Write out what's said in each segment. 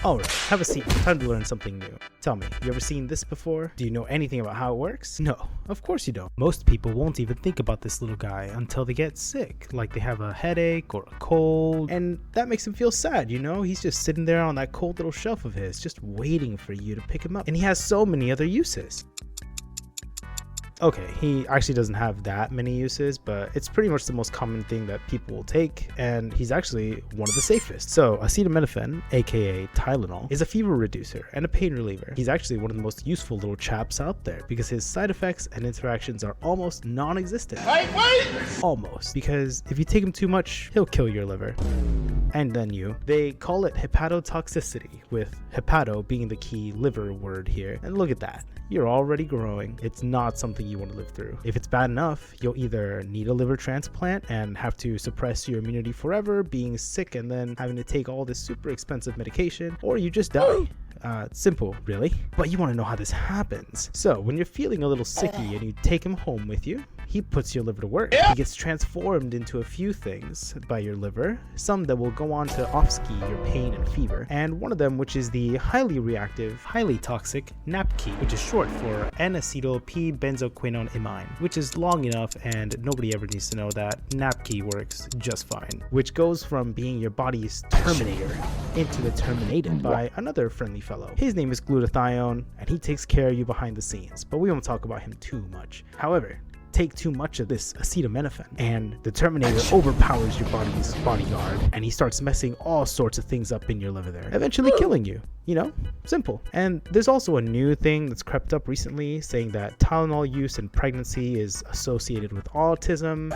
Alright, have a seat. Time to learn something new. Tell me, you ever seen this before? Do you know anything about how it works? No, of course you don't. Most people won't even think about this little guy until they get sick, like they have a headache or a cold, and that makes him feel sad, you know? He's just sitting there on that cold little shelf of his, just waiting for you to pick him up. And he has so many other uses. Okay, he actually doesn't have that many uses, but it's pretty much the most common thing that people will take, and he's actually one of the safest. So acetaminophen, aka Tylenol, is a fever reducer and a pain reliever. He's actually one of the most useful little chaps out there because his side effects and interactions are almost non-existent. Wait! Almost, because if you take him too much, he'll kill your liver. And then you. They call it hepatotoxicity, with hepato being the key liver word here. And look at that. You're already growing. It's not something you want to live through. If it's bad enough, you'll either need a liver transplant and have to suppress your immunity forever, being sick and then having to take all this super expensive medication, or you just die. Simple, really. But you want to know how this happens. So when you're feeling a little sicky and you take him home with you, he puts your liver to work. He gets transformed into a few things by your liver, some that will go on to off-ski your pain and fever, and one of them, which is the highly reactive, highly toxic NAPKI, which is short for N-acetyl P-benzoquinone-imine, which is long enough and nobody ever needs to know that NAPKI works just fine, which goes from being your body's terminator into the terminated by another friendly fellow. His name is glutathione, and he takes care of you behind the scenes, but we won't talk about him too much. However, take too much of this acetaminophen and the Terminator overpowers your body's bodyguard, and he starts messing all sorts of things up in your liver there, eventually killing you. You know, simple. And there's also a new thing that's crept up recently saying that Tylenol use in pregnancy is associated with autism.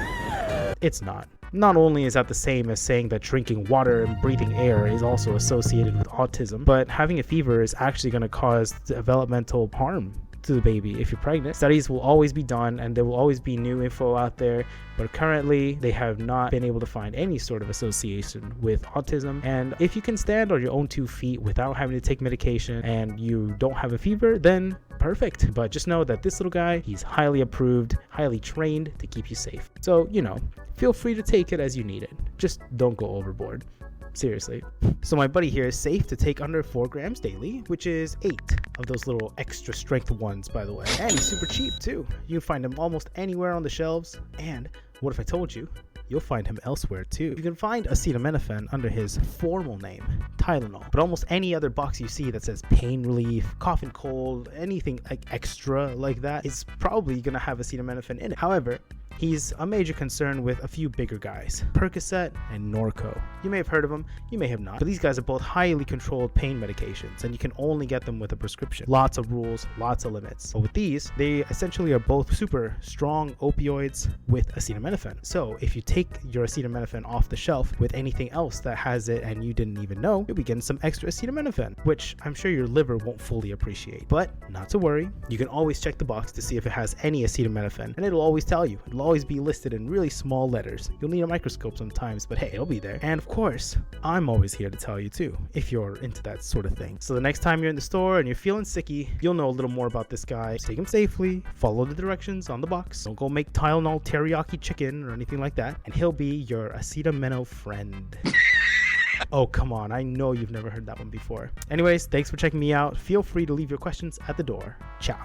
It's not. Not only is that the same as saying that drinking water and breathing air is also associated with autism, but having a fever is actually going to cause developmental harm to the baby if you're pregnant. Studies will always be done and there will always be new info out there, but currently they have not been able to find any sort of association with autism. And if you can stand on your own 2 feet without having to take medication and you don't have a fever, then perfect. But just know that this little guy, he's highly approved, highly trained to keep you safe. So, you know, feel free to take it as you need it. Just don't go overboard. Seriously. So my buddy here is safe to take under 4 grams daily, which is 8 of those little extra strength ones, by the way. And he's super cheap too. You can find him almost anywhere on the shelves. And what if I told you, you'll find him elsewhere too. You can find acetaminophen under his formal name, Tylenol, but almost any other box you see that says pain relief, cough and cold, anything like extra like that is probably gonna have acetaminophen in it. However, he's a major concern with a few bigger guys, Percocet and Norco. You may have heard of them, you may have not, but these guys are both highly controlled pain medications and you can only get them with a prescription. Lots of rules, lots of limits. But with these, they essentially are both super strong opioids with acetaminophen. So if you take your acetaminophen off the shelf with anything else that has it and you didn't even know, you'll be getting some extra acetaminophen, which I'm sure your liver won't fully appreciate. But not to worry, you can always check the box to see if it has any acetaminophen, and it'll always tell you. It'll always be listed in really small letters. You'll need a microscope sometimes, but hey, it'll be there. And of course, I'm always here to tell you too, if you're into that sort of thing. So the next time you're in the store and you're feeling sicky, you'll know a little more about this guy. Take him safely, follow the directions on the box. Don't go make Tylenol teriyaki chicken or anything like that. And he'll be your acetaminophen friend. Oh, come on. I know you've never heard that one before. Anyways, thanks for checking me out. Feel free to leave your questions at the door. Ciao.